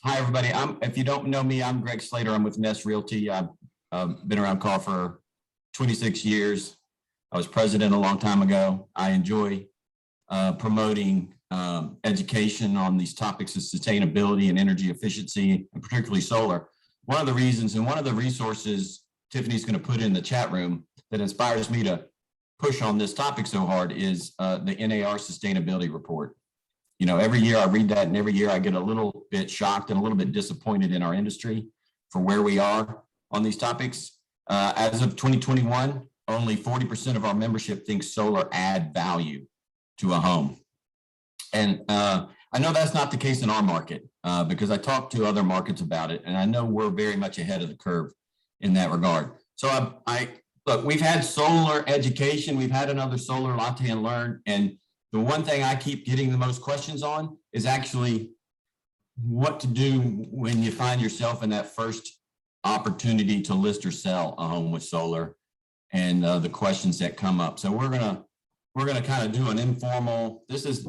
Hi, everybody. If you don't know me, I'm Greg Slater. I'm with Nest Realty. I've been around car for 26 years. I was president a long time ago. I enjoy promoting education on these topics of sustainability and energy efficiency, and particularly solar. One of the reasons and one of the resources Tiffany's going to put in the chat room that inspires me to push on this topic so hard is the NAR sustainability report. You know, every year I read that, and every year I get a little bit shocked and a little bit disappointed in our industry for where we are on these topics. As of 2021, only 40% of our membership thinks solar add value to a home. And I know that's not the case in our market because I talked to other markets about it, and I know we're very much ahead of the curve in that regard. So look, we've had solar education, we've had another solar Latte and Learn, and the one thing I keep getting the most questions on is actually what to do when you find yourself in that first opportunity to list or sell a home with solar, and the questions that come up. So we're gonna kind of do an informal. There's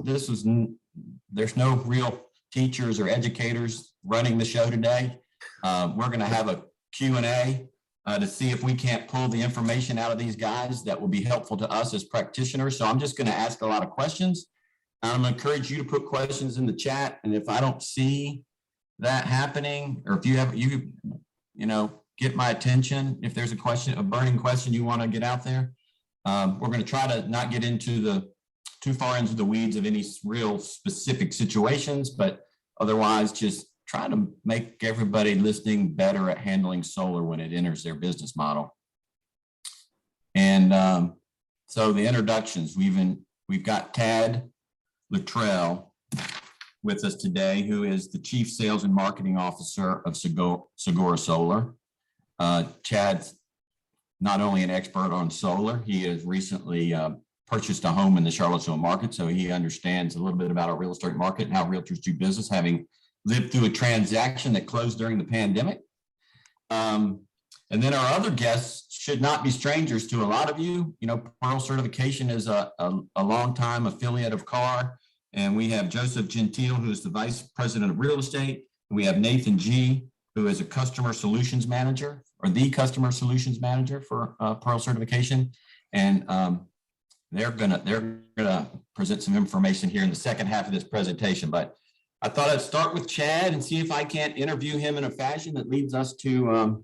no real teachers or educators running the show today. We're gonna have a Q&A to see if we can't pull the information out of these guys that will be helpful to us as practitioners. So I'm just going to ask a lot of questions. I'm going to encourage you to put questions in the chat. And if I don't see that happening, or if you have, you get my attention, if there's a question, a burning question you want to get out there, we're going to try to not get into too far into the weeds of any real specific situations, but otherwise just try to make everybody listening better at handling solar when it enters their business model. And so the introductions, we've got Tad Luttrell with us today, who is the Chief Sales and Marketing Officer of Sigora Solar. Chad's not only an expert on solar, he has recently purchased a home in the Charlottesville market, so he understands a little bit about our real estate market and how realtors do business, having lived through a transaction that closed during the pandemic. And then our other guests should not be strangers to a lot of you. You know, Pearl Certification is a longtime affiliate of CAR. And we have Joseph Gentile, who is the Vice President of Real Estate. We have Nathan G., who is a Customer Solutions Manager, or the Customer Solutions Manager for Pearl Certification. And they're gonna present some information here in the second half of this presentation. But I thought I'd start with Chad and see if I can't interview him in a fashion that leads us to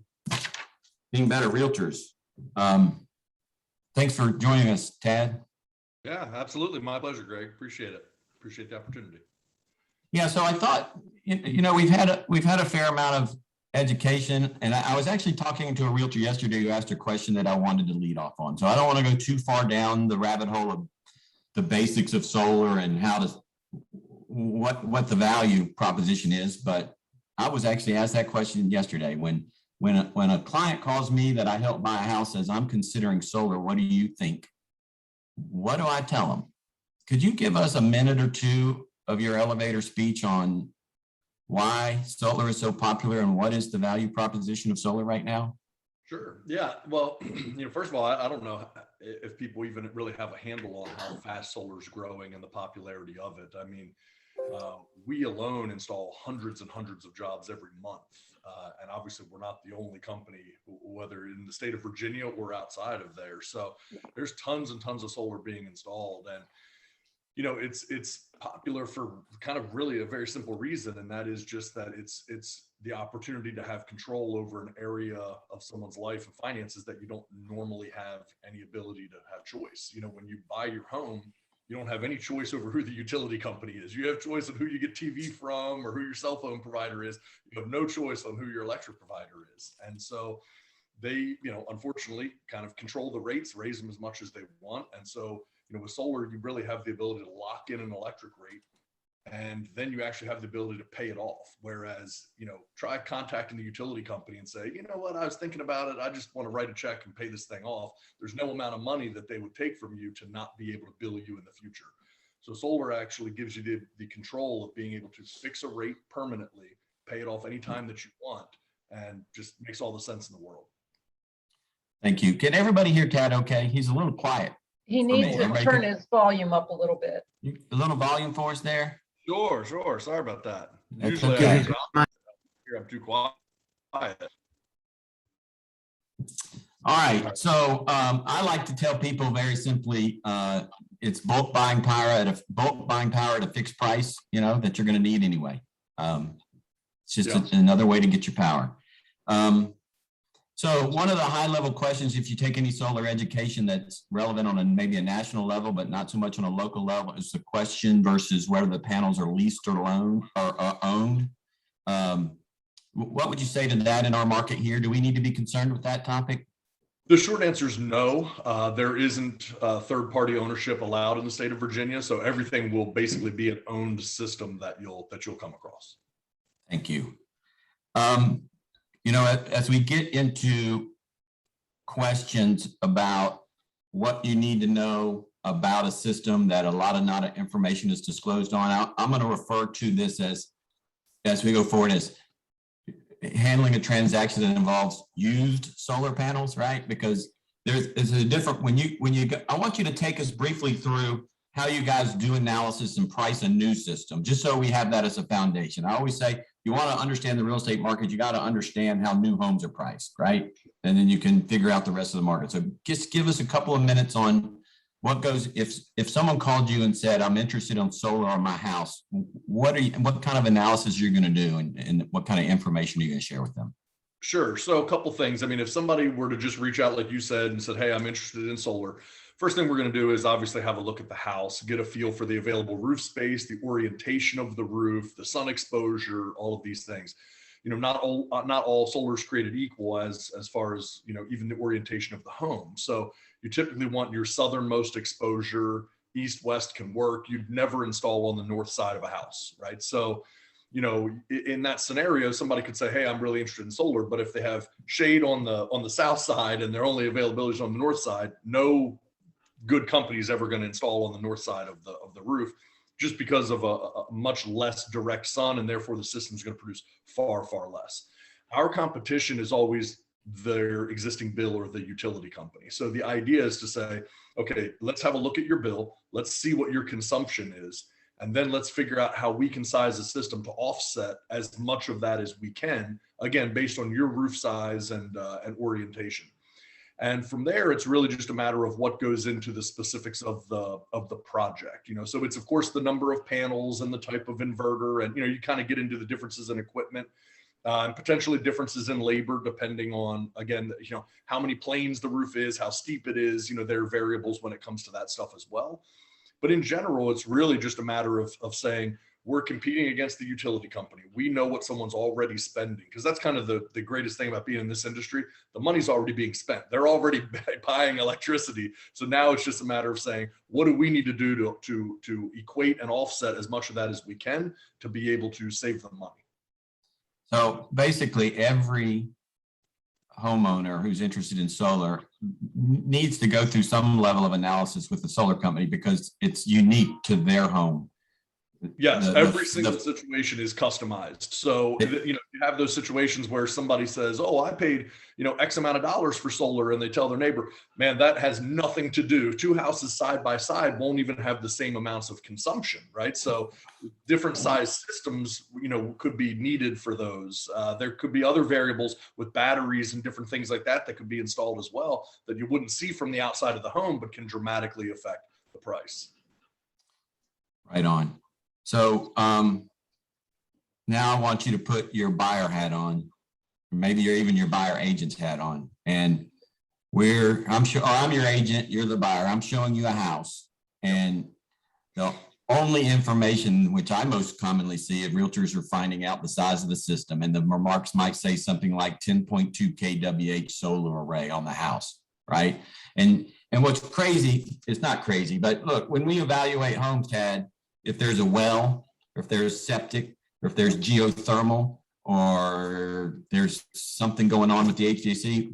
being better realtors. Thanks for joining us, Tad. Yeah, absolutely. My pleasure, Greg. Appreciate it. Appreciate the opportunity. Yeah, so I thought, we've had a fair amount of education, and I was actually talking to a realtor yesterday who asked a question that I wanted to lead off on. So I don't want to go too far down the rabbit hole of the basics of solar and how to what the value proposition is, but I was actually asked that question yesterday when a client calls me that I help buy a house, says, I'm considering solar, what do you think? What do I tell them? Could you give us a minute or two of your elevator speech on why solar is so popular and what is the value proposition of solar right now? Sure. Yeah. Well, first of all, I don't know if people even really have a handle on how fast solar is growing and the popularity of it. I mean, we alone install hundreds and hundreds of jobs every month. And obviously we're not the only company, whether in the state of Virginia or outside of there. So there's tons and tons of solar being installed. And, it's popular for kind of really a very simple reason. And that is just that it's the opportunity to have control over an area of someone's life and finances that you don't normally have any ability to have choice. When you buy your home, you don't have any choice over who the utility company is. You have choice of who you get TV from or who your cell phone provider is. You have no choice on who your electric provider is. And so they, unfortunately kind of control the rates, raise them as much as they want. And so, with solar, you really have the ability to lock in an electric rate, and then you actually have the ability to pay it off. Whereas, try contacting the utility company and say, you know what, I was thinking about it. I just want to write a check and pay this thing off. There's no amount of money that they would take from you to not be able to bill you in the future. So solar actually gives you the control of being able to fix a rate permanently, pay it off anytime that you want, and just makes all the sense in the world. Thank you. Can everybody hear Tad okay? He's a little quiet. He needs to turn his volume up a little bit. A little volume for us there? Sure. Sorry about that. That's Usually okay. I'm too quiet. All right, so I like to tell people very simply, it's bulk buying power at a fixed price, you know, that you're going to need anyway. It's just another way to get your power. So one of the high level questions, if you take any solar education that's relevant on maybe a national level, but not so much on a local level, is the question versus whether the panels are leased or loaned or owned. What would you say to that in our market here? Do we need to be concerned with that topic? The short answer is no. There isn't third-party ownership allowed in the state of Virginia, so everything will basically be an owned system that you'll come across. Thank you. You know, as we get into questions about what you need to know about a system that a lot of information is disclosed on, I'm going to refer to this as we go forward as handling a transaction that involves used solar panels, right? Because there's a different, I want you to take us briefly through how you guys do analysis and price a new system, just so we have that as a foundation. I always say, you want to understand the real estate market, you got to understand how new homes are priced, right? And then you can figure out the rest of the market. So just give us a couple of minutes on what goes, if someone called you and said, I'm interested in solar on my house, what kind of analysis you're going to do and what kind of information are you going to share with them? Sure. So a couple things. I mean, if somebody were to just reach out, like you said, and said, hey, I'm interested in solar, first thing we're going to do is obviously have a look at the house, get a feel for the available roof space, the orientation of the roof, the sun exposure, all of these things. You know, not all solar is created equal as far as, you know, even the orientation of the home. So you typically want your southernmost exposure, east-west can work. You'd never install on the north side of a house, right? So, you know, in that scenario, somebody could say, hey, I'm really interested in solar, but if they have shade on the south side and their only availability is on the north side, no good company is ever going to install on the north side of the roof, just because of a much less direct sun, and therefore the system is going to produce far, far less. Our competition is always their existing bill or the utility company. So the idea is to say, okay, let's have a look at your bill. Let's see what your consumption is. And then let's figure out how we can size the system to offset as much of that as we can, again, based on your roof size and orientation. And from there, it's really just a matter of what goes into the specifics of the project. You know, so it's of course the number of panels and the type of inverter, and you know, you kind of get into the differences in equipment. And potentially differences in labor, depending on, again, you know, how many planes the roof is, how steep it is, you know, there are variables when it comes to that stuff as well. But in general, it's really just a matter of saying, we're competing against the utility company. We know what someone's already spending, because that's kind of the greatest thing about being in this industry. The money's already being spent. They're already buying electricity. So now it's just a matter of saying, what do we need to do to equate and offset as much of that as we can to be able to save them money? So basically, every homeowner who's interested in solar needs to go through some level of analysis with the solar company because it's unique to their home. Yes, every single situation is customized. So, you know, you have those situations where somebody says, oh, I paid, you know, X amount of dollars for solar, and they tell their neighbor, man, that has nothing to do. Two houses side by side won't even have the same amounts of consumption, right? So different size systems, you know, could be needed for those. There could be other variables with batteries and different things like that that could be installed as well that you wouldn't see from the outside of the home, but can dramatically affect the price. Right on. So now I want you to put your buyer hat on, or maybe even your buyer agent's hat on. And I'm your agent, you're the buyer. I'm showing you a house, and the only information which I most commonly see of realtors are finding out the size of the system, and the remarks might say something like 10.2 kWh solar array on the house, right? And what's crazy, it's not crazy, but look, when we evaluate homes, Tad, if there's a well, or if there's septic, or if there's geothermal, or there's something going on with the HVAC,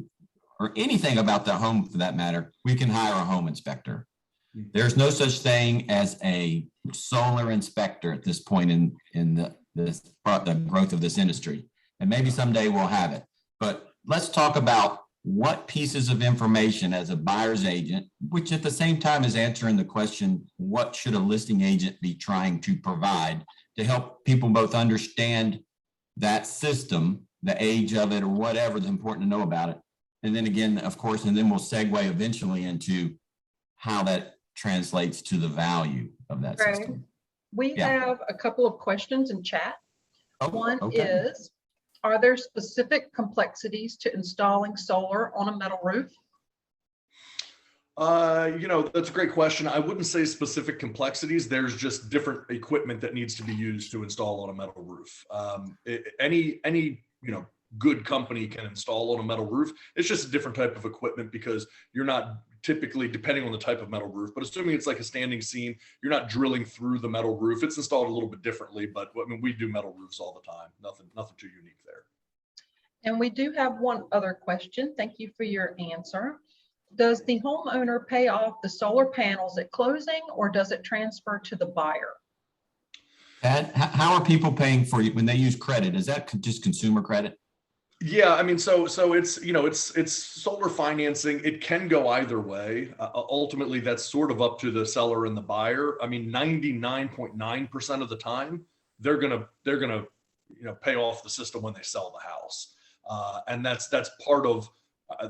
or anything about the home for that matter, we can hire a home inspector. There's no such thing as a solar inspector at this point in the growth of this industry. And maybe someday we'll have it. But let's talk about what pieces of information as a buyer's agent, which at the same time is answering the question, what should a listing agent be trying to provide to help people both understand that system, the age of it or whatever is important to know about it. And then again, of course, and then we'll segue eventually into how that translates to the value of that Greg, system. We have a couple of questions in chat. One okay. is, are there specific complexities to installing solar on a metal roof? That's a great question. I wouldn't say specific complexities. There's just different equipment that needs to be used to install on a metal roof. Any good company can install on a metal roof. It's just a different type of equipment because you're not typically, depending on the type of metal roof, but assuming it's like a standing seam, you're not drilling through the metal roof. It's installed a little bit differently, but I mean, we do metal roofs all the time. Nothing too unique there. And we do have one other question. Thank you for your answer. Does the homeowner pay off the solar panels at closing, or does it transfer to the buyer? Pat, how are people paying for you when they use credit? Is that just consumer credit? Yeah, I mean, so it's it's solar financing. It can go either way. Ultimately, that's sort of up to the seller and the buyer. I mean, 99.9% of the time, they're gonna pay off the system when they sell the house, and that's part of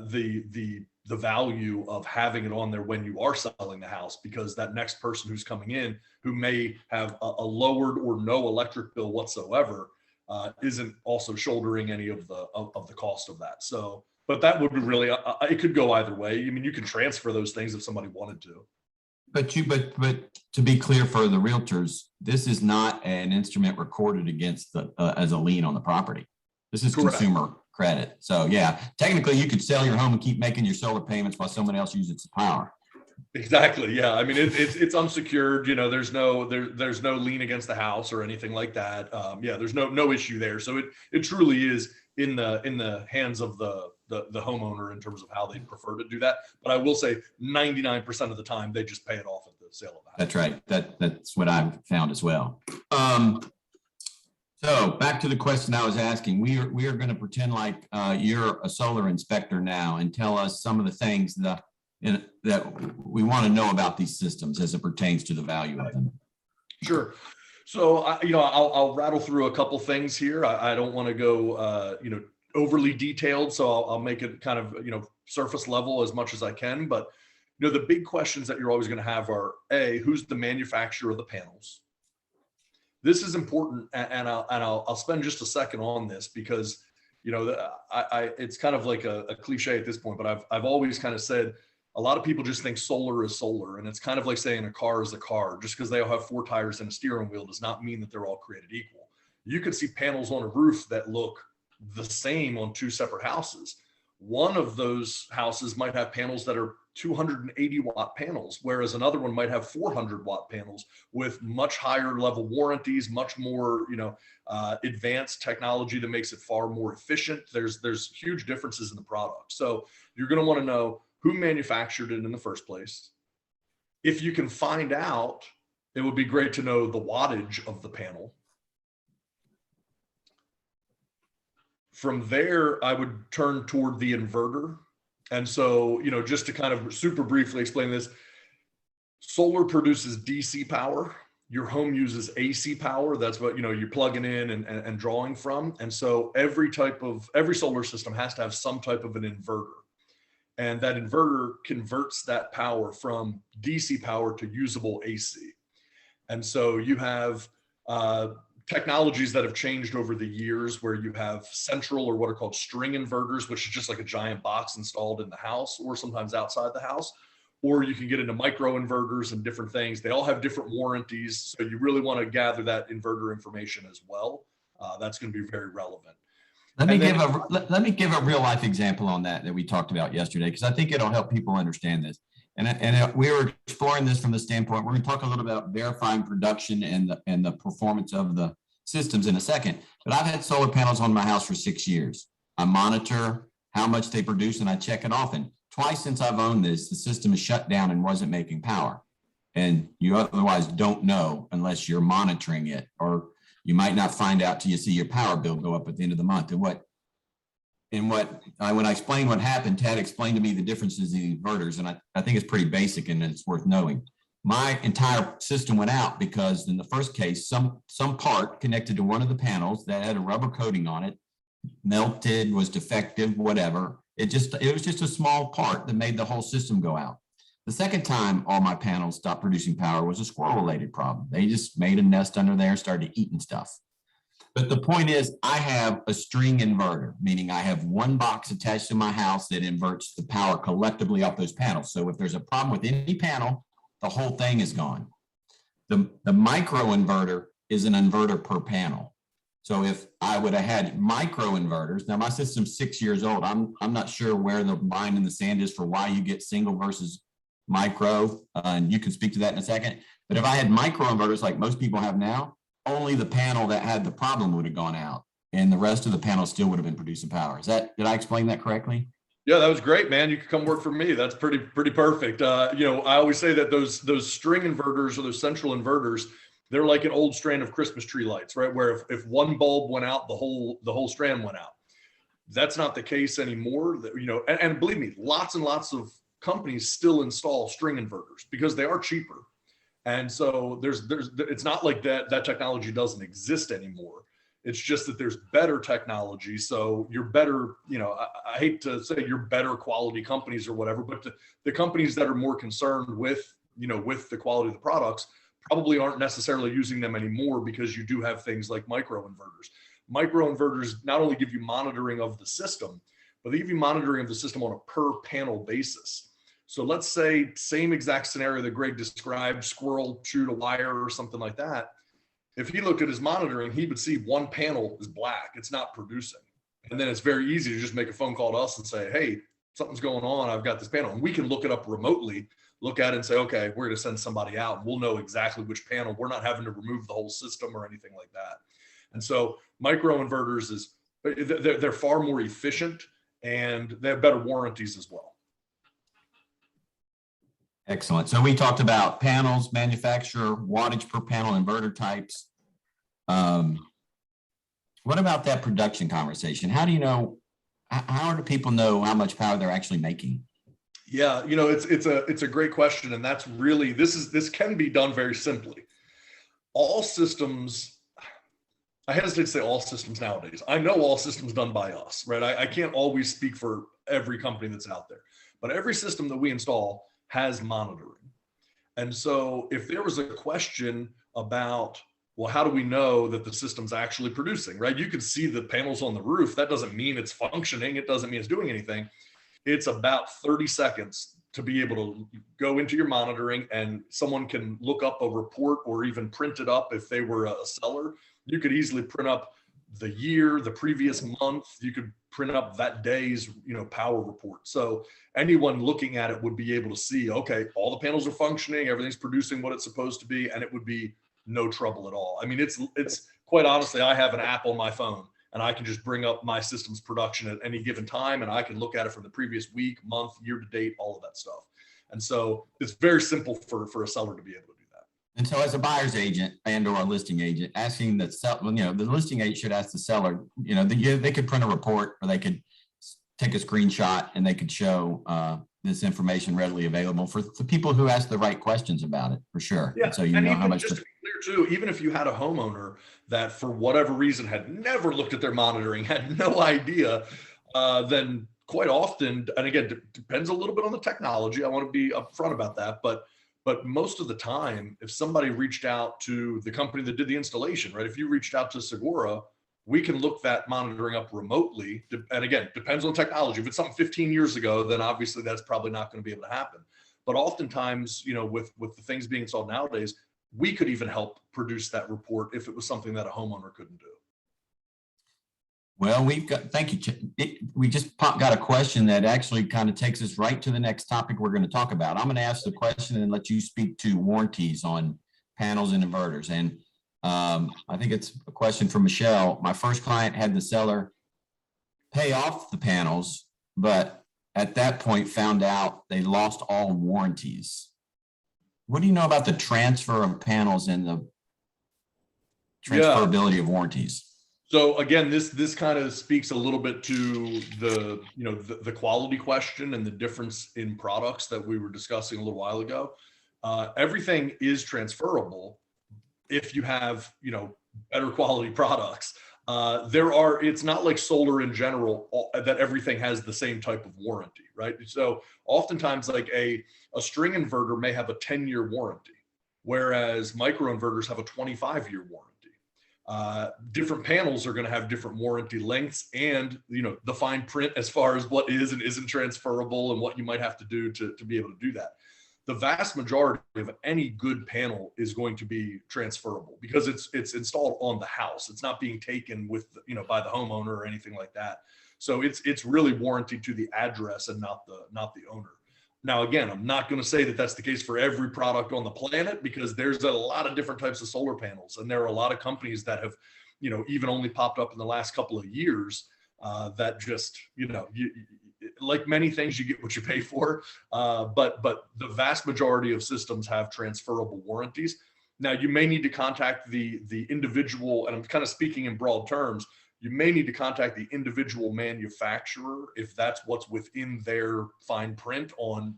the value of having it on there when you are selling the house, because that next person who's coming in who may have a lowered or no electric bill whatsoever isn't also shouldering any of the cost of that. So, but that would be really, it could go either way. I mean, you can transfer those things if somebody wanted to. But to be clear for the realtors, this is not an instrument recorded against as a lien on the property. This is Correct. Consumer credit. So yeah, technically you could sell your home and keep making your solar payments while someone else uses the power. Exactly. Yeah. I mean, it's unsecured. There's no lien against the house or anything like that. Yeah, there's no issue there. So it truly is in the hands of the homeowner in terms of how they prefer to do that. But I will say 99% of the time they just pay it off at the sale of the house. That's right. That's what I've found as well. So back to the question I was asking, we are going to pretend like you're a solar inspector now and tell us some of the things that we want to know about these systems as it pertains to the value of them. Sure. So I'll rattle through a couple things here. I don't want to go overly detailed, so I'll make it kind of surface level as much as I can. But the big questions that you're always going to have are A, who's the manufacturer of the panels? This is important, and I'll spend just a second on this because it's kind of like a cliche at this point, but I've always kind of said a lot of people just think solar is solar, and it's kind of like saying a car is a car. Just because they all have 4 tires and a steering wheel does not mean that they're all created equal. You could see panels on a roof that look the same on 2 separate houses. One of those houses might have panels that are 280 watt panels, whereas another one might have 400 watt panels with much higher level warranties, much more advanced technology that makes it far more efficient. There's huge differences in the product. So you're going to want to know who manufactured it in the first place. If you can find out, it would be great to know the wattage of the panel. From there, I would turn toward the inverter. And so, just to kind of super briefly explain this, solar produces DC power. Your home uses AC power. That's what, you're plugging in and drawing from. And so every solar system has to have some type of an inverter. And that inverter converts that power from DC power to usable AC. And so you have technologies that have changed over the years where you have central or what are called string inverters, which is just like a giant box installed in the house or sometimes outside the house, or you can get into micro inverters and different things. They all have different warranties. So you really want to gather that inverter information as well. That's going to be very relevant. Let me give a real life example on that we talked about yesterday, because I think it'll help people understand this. And we were exploring this from the standpoint, we're going to talk a little about verifying production and the performance of the systems in a second. But I've had solar panels on my house for 6 years. I monitor how much they produce and I check it often. Twice since I've owned this, the system is shut down and wasn't making power. And you otherwise don't know unless you're monitoring it, or you might not find out till you see your power bill go up at the end of the month. When I explained what happened, Tad explained to me the differences in the inverters, and I think it's pretty basic and it's worth knowing. my entire system went out because in the first case, some part connected to one of the panels that had a rubber coating on it melted, was defective, whatever. It was just a small part that made the whole system go out. The second time all my panels stopped producing power was a squirrel related problem. They just made a nest under there and started eating stuff. But the point is, I have a string inverter, meaning I have one box attached to my house that inverts the power collectively off those panels. So if there's a problem with any panel, the whole thing is gone. The micro inverter is an inverter per panel. So if I would have had micro inverters, now my system's 6 years old. I'm not sure where the line in the sand is for why you get single versus micro, and you can speak to that in a second. But if I had micro inverters like most people have now, only the panel that had the problem would have gone out, and the rest of the panel still would have been producing power. Did I explain that correctly? Yeah, that was great, man. You could come work for me. That's pretty perfect. You know, I always say that those string inverters or those central inverters, they're like an old strand of Christmas tree lights, right? Where if one bulb went out, the whole strand went out. That's not the case anymore. You know, and believe me, lots and lots of companies still install string inverters because they are cheaper. And so it's not like that technology doesn't exist anymore. It's just that there's better technology. So you're better, you know, I hate to say you're better quality companies or whatever, but the companies that are more concerned with, you know, with the quality of the products probably aren't necessarily using them anymore because you do have things like micro inverters. Micro inverters not only give you monitoring of the system, but they give you monitoring of the system on a per panel basis. So let's say same exact scenario that Greg described, squirrel chewed a wire or something like that. If he looked at his monitoring, he would see one panel is black, it's not producing. And then it's very easy to just make a phone call to us and say, hey, something's going on, I've got this panel. And we can look it up remotely, look at it and say, okay, we're gonna send somebody out and we'll know exactly which panel. We're not having to remove the whole system or anything like that. And so micro inverters they're far more efficient and they have better warranties as well. Excellent. So we talked about panels, manufacturer, wattage per panel, inverter types. What about that production conversation? How do you know, how do people know how much power they're actually making? Yeah, you know, it's a great question. And that's really, this can be done very simply. All systems, I hesitate to say all systems nowadays. I know all systems done by us, right? I can't always speak for every company that's out there, but every system that we install has monitoring. And so if there was a question about, well, how do we know that the system's actually producing, right? You can see the panels on the roof. That doesn't mean it's functioning. It doesn't mean it's doing anything. It's about 30 seconds to be able to go into your monitoring and someone can look up a report or even print it up. If they were a seller, you could easily print up the year, the previous month. You could print up that day's, you know, power report. So anyone looking at it would be able to see, okay, all the panels are functioning, everything's producing what it's supposed to be, and it would be no trouble at all. I mean, it's quite honestly, I have an app on my phone and I can just bring up my system's production at any given time and I can look at it from the previous week, month, year to date, all of that stuff. And so it's very simple for a seller to be able to do that. And so as a buyer's agent and or a listing agent, asking the seller, you know, the listing agent should ask the seller, you know, they could print a report or they could take a screenshot and they could show this information readily available for people who ask the right questions about it, for sure. Yeah. And so you know how much. Just to be clear too, even if you had a homeowner that for whatever reason had never looked at their monitoring, had no idea, then quite often, and again, depends a little bit on the technology. I want to be upfront about that, but most of the time, if somebody reached out to the company that did the installation, right? If you reached out to Sigora, we can look that monitoring up remotely. And again, depends on technology. If it's something 15 years ago, then obviously that's probably not going to be able to happen. But oftentimes, you know, with the things being installed nowadays, we could even help produce that report if it was something that a homeowner couldn't do. Well, thank you. We just got a question that actually kind of takes us right to the next topic we're going to talk about. I'm going to ask the question and let you speak to warranties on panels and inverters. And I think it's a question from Michelle. My first client had the seller pay off the panels, but at that point found out they lost all warranties. What do you know about the transfer of panels and the transferability of warranties? So again, this kind of speaks a little bit to the quality question and the difference in products that we were discussing a little while ago. Everything is transferable if you have, better quality products. It's not like solar in general that everything has the same type of warranty, right? So oftentimes like a string inverter may have a 10-year warranty, whereas microinverters have a 25-year warranty. Different panels are going to have different warranty lengths and, the fine print as far as what is and isn't transferable and what you might have to do to be able to do that. The vast majority of any good panel is going to be transferable because it's installed on the house. It's not being taken with, by the homeowner or anything like that. So it's really warranted to the address and not the owner. Now, again, I'm not going to say that that's the case for every product on the planet because there's a lot of different types of solar panels. And there are a lot of companies that have, even only popped up in the last couple of years that just, like many things, you get what you pay for. But the vast majority of systems have transferable warranties. Now, you may need to contact the individual, and I'm kind of speaking in broad terms, you may need to contact the individual manufacturer if that's what's within their fine print on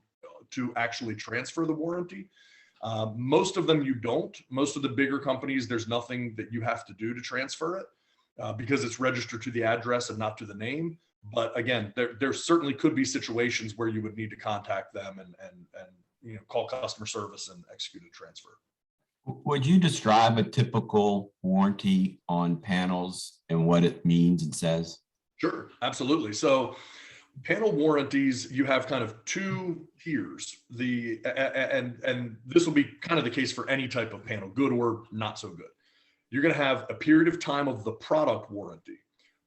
to actually transfer the warranty. Most of them you don't. Most of the bigger companies, there's nothing that you have to do to transfer it because it's registered to the address and not to the name. But again, there certainly could be situations where you would need to contact them and call customer service and execute a transfer. Would you describe a typical warranty on panels and what it means and says? Sure, absolutely. So panel warranties, you have kind of two tiers. And this will be kind of the case for any type of panel, good or not so good. You're going to have a period of time of the product warranty.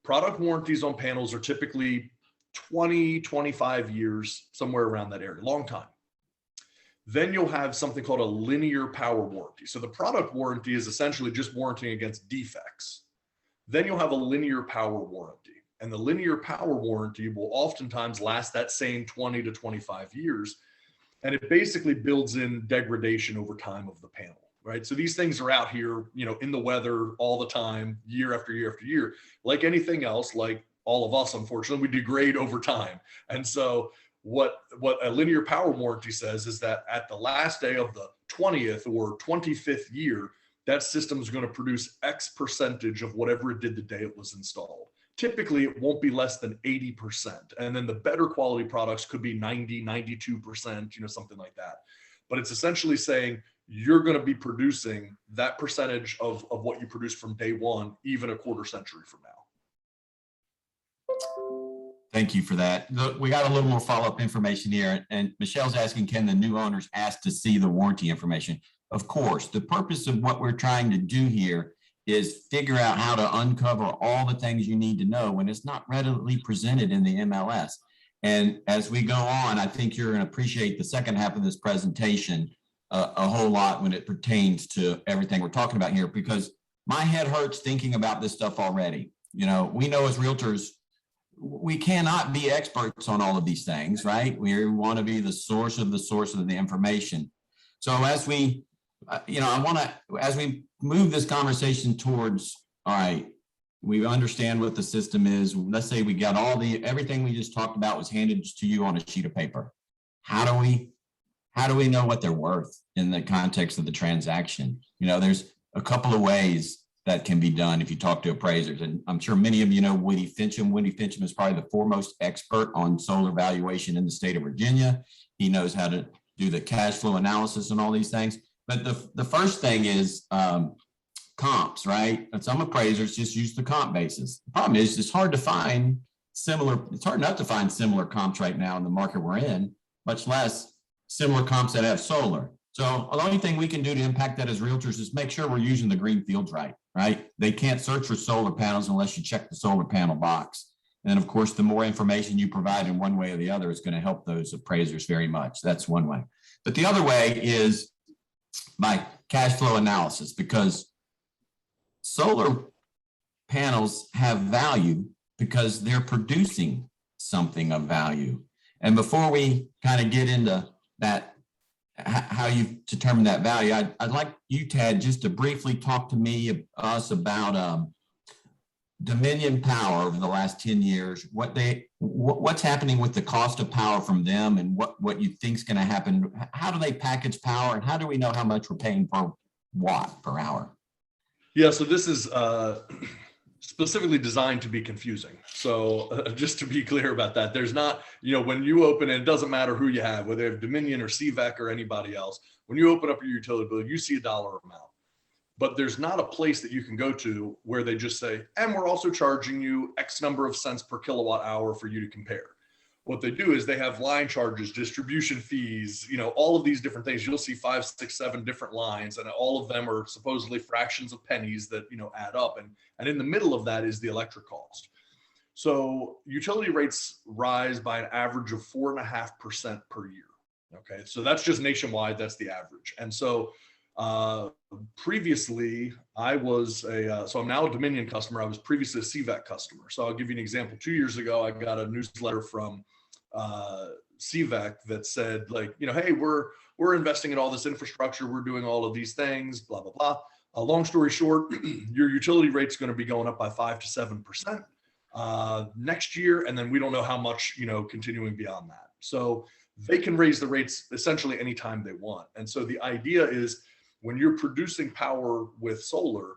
Product warranties on panels are typically 20, 25 years, somewhere around that area, long time. Then you'll have something called a linear power warranty. So the product warranty is essentially just warranting against defects. Then you'll have a linear power warranty. And the linear power warranty will oftentimes last that same 20 to 25 years. And it basically builds in degradation over time of the panel. Right. So these things are out here, in the weather all the time, year after year after year. Like anything else, like all of us, unfortunately, we degrade over time. And so what a linear power warranty says is that at the last day of the 20th or 25th year, that system is going to produce X percentage of whatever it did the day it was installed. Typically, it won't be less than 80%. And then the better quality products could be 90, 92%, something like that. But it's essentially saying, you're going to be producing that percentage of what you produced from day one, even a quarter century from now. Thank you for that. Look, we got a little more follow-up information here. And Michelle's asking, can the new owners ask to see the warranty information? Of course, the purpose of what we're trying to do here is figure out how to uncover all the things you need to know when it's not readily presented in the MLS. And as we go on, I think you're going to appreciate the second half of this presentation a whole lot when it pertains to everything we're talking about here, because my head hurts thinking about this stuff already. We know as realtors, we cannot be experts on all of these things, right? We want to be the source of the information. So as we, as we move this conversation towards, all right, we understand what the system is. Let's say we got everything we just talked about was handed to you on a sheet of paper. How do we know what they're worth in the context of the transaction? There's a couple of ways that can be done if you talk to appraisers. And I'm sure many of you know Woody Fincham. Woody Fincham is probably the foremost expert on solar valuation in the state of Virginia. He knows how to do the cash flow analysis and all these things. But the first thing is comps, right? And some appraisers just use the comp basis. The problem is it's hard enough to find similar comps right now in the market we're in, much less similar comps that have solar. So the only thing we can do to impact that as realtors is make sure we're using the green fields right? They can't search for solar panels unless you check the solar panel box. And then, of course, the more information you provide in one way or the other is going to help those appraisers very much. That's one way. But the other way is by cash flow analysis, because solar panels have value because they're producing something of value. And before we kind of get into that, how you determine that value, I'd like you, Tad, just to briefly talk to us about Dominion Power over the last 10 years, what's happening with the cost of power from them, and what you think is going to happen? How do they package power, and how do we know how much we're paying per watt per hour? Yeah, so this is specifically designed to be confusing. So just to be clear about that, there's not, when you open, and it doesn't matter who you have, whether you have Dominion or CVEC or anybody else, when you open up your utility bill, you see a dollar amount. But there's not a place that you can go to where they just say, and we're also charging you X number of cents per kilowatt hour for you to compare. What they do is they have line charges, distribution fees, all of these different things. You'll see 5, 6, 7 different lines, and all of them are supposedly fractions of pennies that, add up. And in the middle of that is the electric cost. So utility rates rise by an average of 4.5% per year. Okay. So that's just nationwide. That's the average. And so previously I was so I'm now a Dominion customer. I was previously a CVEC customer. So I'll give you an example. 2 years ago, I got a newsletter from CVEC that said, hey, we're investing in all this infrastructure. We're doing all of these things, blah, blah, blah. Long story short, your utility rate's going to be going up by 5 to 7% next year. And then we don't know how much, continuing beyond that. So they can raise the rates essentially anytime they want. And so the idea is when you're producing power with solar,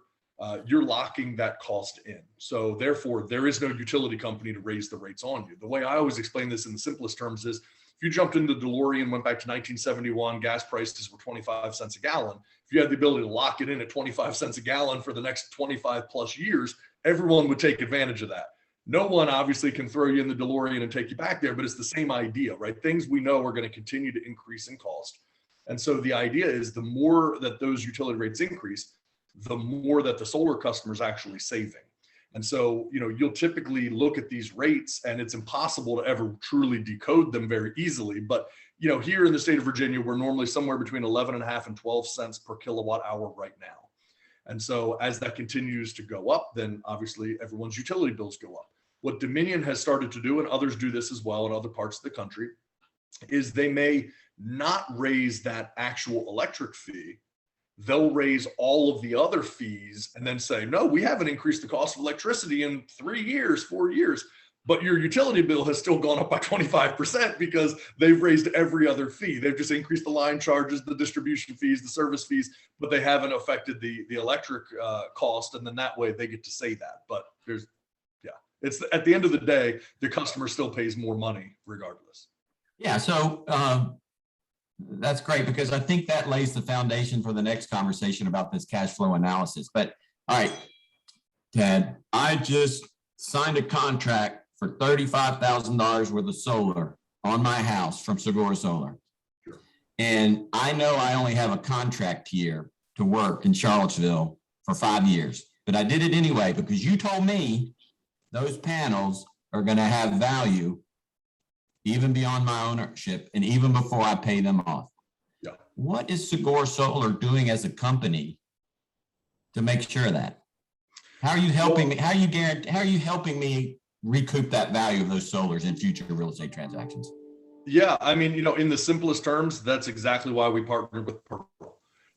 you're locking that cost in. So therefore, there is no utility company to raise the rates on you. The way I always explain this in the simplest terms is if you jumped into the DeLorean, went back to 1971, gas prices were 25 cents a gallon. If you had the ability to lock it in at 25 cents a gallon for the next 25 plus years, everyone would take advantage of that. No one obviously can throw you in the DeLorean and take you back there, but it's the same idea, right? Things we know are going to continue to increase in cost. And so the idea is the more that those utility rates increase, the more that the solar customer is actually saving. And so, you'll typically look at these rates and it's impossible to ever truly decode them very easily. But, here in the state of Virginia, we're normally somewhere between 11.5 and 12 cents per kilowatt hour right now. And so as that continues to go up, then obviously everyone's utility bills go up. What Dominion has started to do, and others do this as well in other parts of the country, is they may not raise that actual electric fee. They'll raise all of the other fees and then say, no, we haven't increased the cost of electricity in 3 years, 4 years, but your utility bill has still gone up by 25% because they've raised every other fee. They've just increased the line charges, the distribution fees, the service fees, but they haven't affected the electric cost. And then that way they get to say that. But it's at the end of the day, the customer still pays more money regardless. Yeah. So that's great, because I think that lays the foundation for the next conversation about this cash flow analysis. But all right, Ted, I just signed a contract for $35,000 worth of solar on my house from Sigora Solar. Sure. And I know I only have a contract here to work in Charlottesville for 5 years, but I did it anyway because you told me those panels are going to have value even beyond my ownership and even before I pay them off. Yeah. What is Sigour Solar doing as a company to make sure of that? How are you helping me? How are you helping me recoup that value of those solars in future real estate transactions? Yeah, I mean, in the simplest terms, that's exactly why we partnered with Pearl.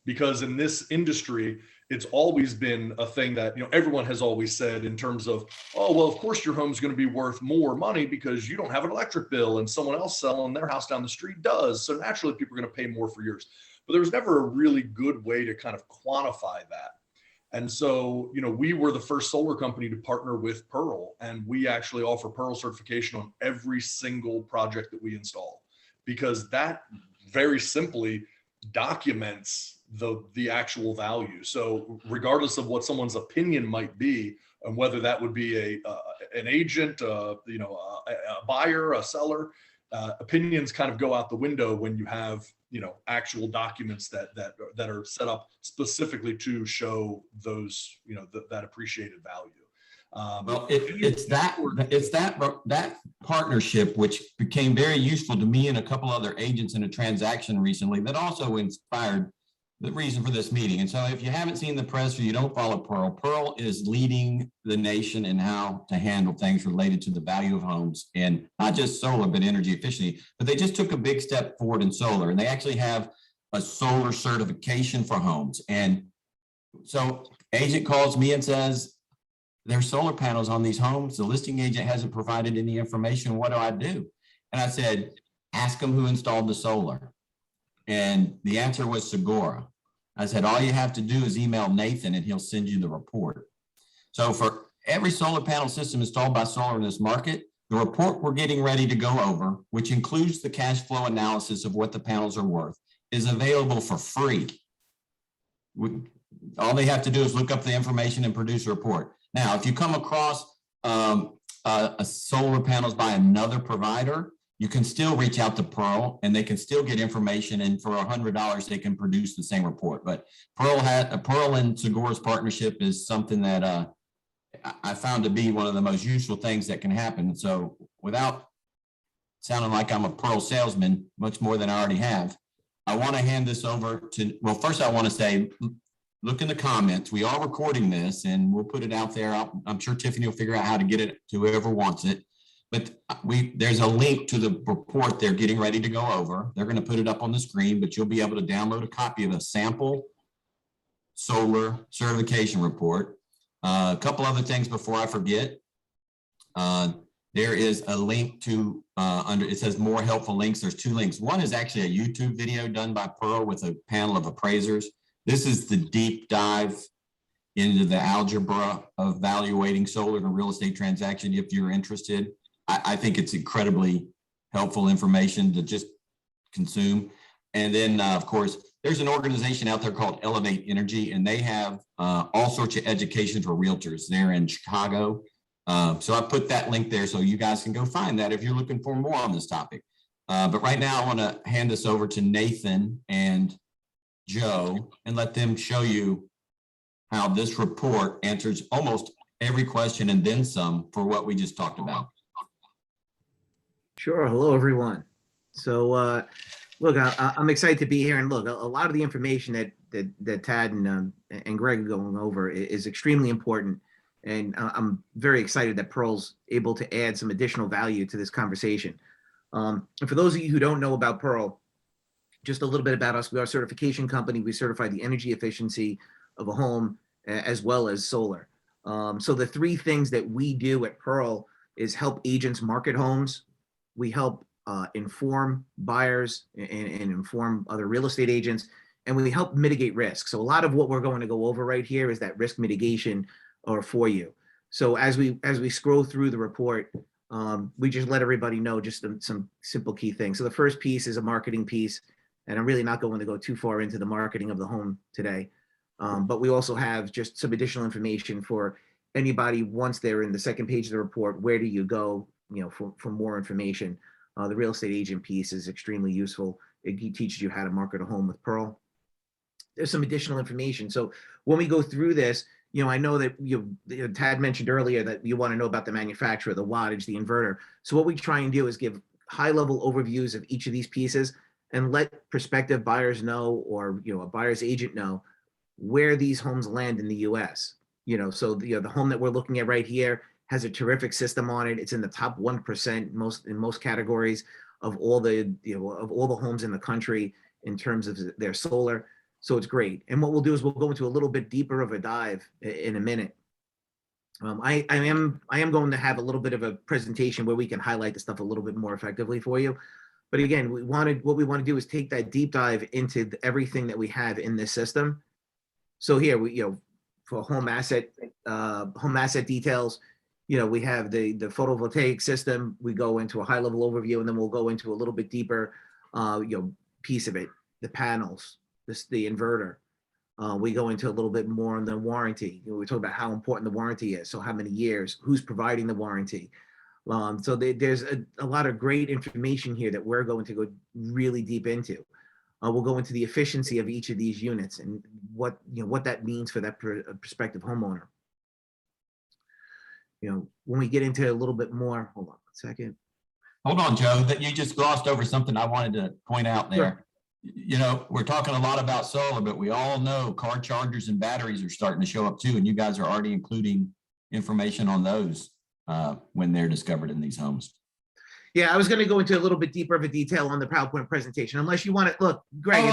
Because in this industry, it's always been a thing that, everyone has always said in terms of, oh, well, of course your home's going to be worth more money because you don't have an electric bill and someone else selling their house down the street does. So naturally people are going to pay more for yours. But there was never a really good way to kind of quantify that. And so, we were the first solar company to partner with Pearl, and we actually offer Pearl certification on every single project that we install, because that very simply documents the actual value. So regardless of what someone's opinion might be, and whether that would be an agent, a buyer, a seller, opinions kind of go out the window when you have actual documents that are set up specifically to show those that appreciated value. Well, it's that partnership which became very useful to me and a couple other agents in a transaction recently that also inspired the reason for this meeting. And so if you haven't seen the press or you don't follow Pearl, Pearl is leading the nation in how to handle things related to the value of homes, and not just solar, but energy efficiency. But they just took a big step forward in solar, and they actually have a solar certification for homes. And so agent calls me and says, there's solar panels on these homes. The listing agent hasn't provided any information. What do I do? And I said, ask them who installed the solar. And the answer was Sigora. I said, all you have to do is email Nathan and he'll send you the report. So for every solar panel system installed by solar in this market, the report we're getting ready to go over, which includes the cash flow analysis of what the panels are worth, is available for free. All they have to do is look up the information and produce a report. Now, if you come across a solar panels by another provider, you can still reach out to Pearl and they can still get information. And for $100, they can produce the same report. But Pearl and Sigour's partnership is something that I found to be one of the most useful things that can happen. So without sounding like I'm a Pearl salesman, much more than I already have, I want to hand this over to, well, first I want to say, look in the comments. We are recording this and we'll put it out there. I'm sure Tiffany will figure out how to get it to whoever wants it. But there's a link to the report they're getting ready to go over. They're going to put it up on the screen, but you'll be able to download a copy of a sample solar certification report. A couple other things before I forget. There is a link to, it says more helpful links. There's 2 links. One is actually a YouTube video done by Pearl with a panel of appraisers. This is the deep dive into the algebra of evaluating solar and real estate transaction if you're interested. I think it's incredibly helpful information to just consume. And then, of course, there's an organization out there called Elevate Energy, and they have all sorts of education for realtors. They're in Chicago. So I put that link there so you guys can go find that if you're looking for more on this topic. But right now I want to hand this over to Nathan and Joe and let them show you how this report answers almost every question and then some for what we just talked about. Sure. Hello, everyone. So, look, I'm excited to be here. And look, a lot of the information that Tad and Greg are going over is extremely important. And I'm very excited that Pearl's able to add some additional value to this conversation. And for those of you who don't know about Pearl, just a little bit about us. We are a certification company. We certify the energy efficiency of a home as well as solar. So the 3 things that we do at Pearl is help agents market homes. We help inform buyers and inform other real estate agents, and we help mitigate risk. So a lot of what we're going to go over right here is that risk mitigation for you. So as we scroll through the report, we just let everybody know just some simple key things. So the first piece is a marketing piece, and I'm really not going to go too far into the marketing of the home today. But we also have just some additional information for anybody once they're in the second page of the report. Where do you go, for more information? The real estate agent piece is extremely useful. It teaches you how to market a home with Pearl. There's some additional information. So when we go through this, I know that Tad mentioned earlier that you want to know about the manufacturer, the wattage, the inverter. So what we try and do is give high-level overviews of each of these pieces and let prospective buyers know, or a buyer's agent know, where these homes land in the U.S. So the home that we're looking at right here has a terrific system on it. It's in the top 1% in most categories of all the homes in the country in terms of their solar. So it's great. And what we'll do is we'll go into a little bit deeper of a dive in a minute. I am going to have a little bit of a presentation where we can highlight the stuff a little bit more effectively for you. But again, what we want to do is take that deep dive into everything that we have in this system. So here for home asset details, we have the photovoltaic system. We go into a high level overview, and then we'll go into a little bit deeper, piece of it, the panels, the inverter. We go into a little bit more on the warranty. We talk about how important the warranty is. So how many years, who's providing the warranty. So there's a lot of great information here that we're going to go really deep into. We'll go into the efficiency of each of these units and what that means for that prospective homeowner. When we get into a little bit more, hold on a second. Hold on, Joe, that you just glossed over something I wanted to point out there. Sure. We're talking a lot about solar, but we all know car chargers and batteries are starting to show up too. And you guys are already including information on those when they're discovered in these homes. Yeah, I was going to go into a little bit deeper of a detail on the PowerPoint presentation, unless you want to look, Greg.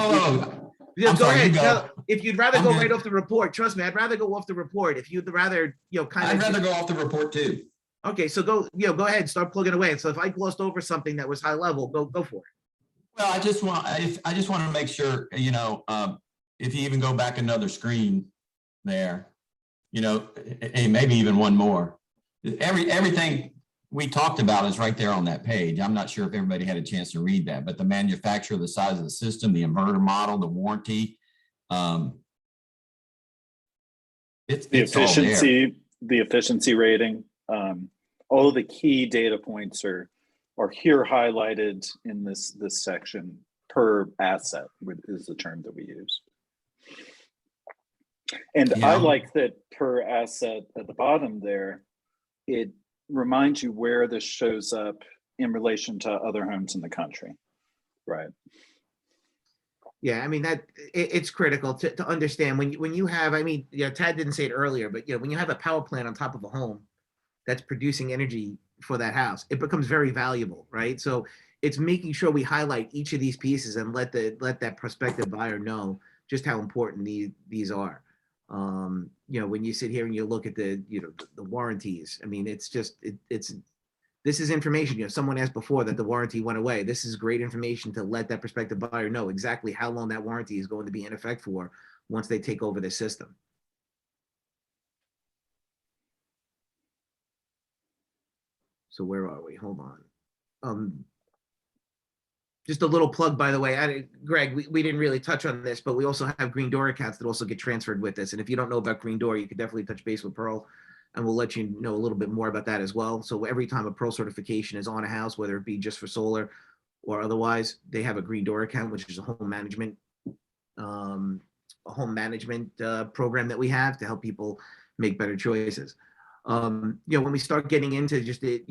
Yeah, I'm go sorry, you ahead. go. No, if you'd rather I'm go good. right off the report, trust me, I'd rather go off the report. If you'd rather, kind I'd of. rather go off the report too. Okay, so go ahead, start plugging away. So if I glossed over something that was high level, go for it. Well, I just want to make sure, if you even go back another screen there, and maybe even one more, everything we talked about is right there on that page. I'm not sure if everybody had a chance to read that, but the manufacturer, the size of the system, the inverter model, the warranty, it's all there. The efficiency rating, all of the key data points are here highlighted in this section. Per asset is the term that we use. And Yeah. I like that per asset at the bottom there, it reminds you where this shows up in relation to other homes in the country, right? Yeah, I mean it's critical to understand when you have, Tad didn't say it earlier, but when you have a power plant on top of a home that's producing energy for that house, it becomes very valuable, right? So it's making sure we highlight each of these pieces and let that prospective buyer know just how important these are. When you sit here and you look at the warranties, I mean, it's this is information. Someone asked before that the warranty went away. This is great information to let that prospective buyer know exactly how long that warranty is going to be in effect for once they take over the system. So where are we? Hold on. Just a little plug, by the way, Greg, we didn't really touch on this, but we also have Green Door accounts that also get transferred with this. And if you don't know about Green Door, you could definitely touch base with Pearl, and we'll let you know a little bit more about that as well. So every time a Pearl certification is on a house, whether it be just for solar or otherwise, they have a Green Door account, which is a home management program that we have to help people make better choices. When we start getting into just the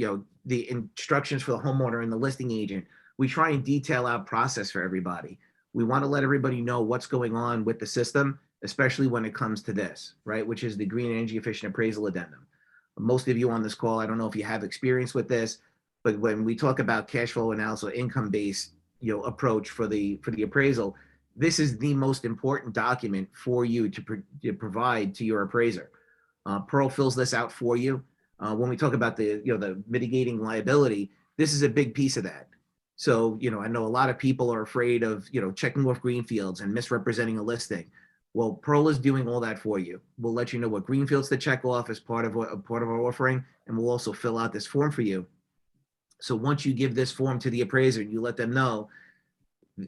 instructions for the homeowner and the listing agent, we try and detail out process for everybody. We want to let everybody know what's going on with the system, especially when it comes to this, right? Which is the Green Energy Efficient Appraisal Addendum. Most of you on this call, I don't know if you have experience with this, but when we talk about cash flow analysis, income-based, approach for the appraisal, this is the most important document for you to provide to your appraiser. Pearl fills this out for you. When we talk about the mitigating liability, this is a big piece of that. So, I know a lot of people are afraid of, checking off greenfields and misrepresenting a listing. Well, Pearl is doing all that for you. We'll let you know what greenfields to check off as part of our offering, and we'll also fill out this form for you. So once you give this form to the appraiser and you let them know,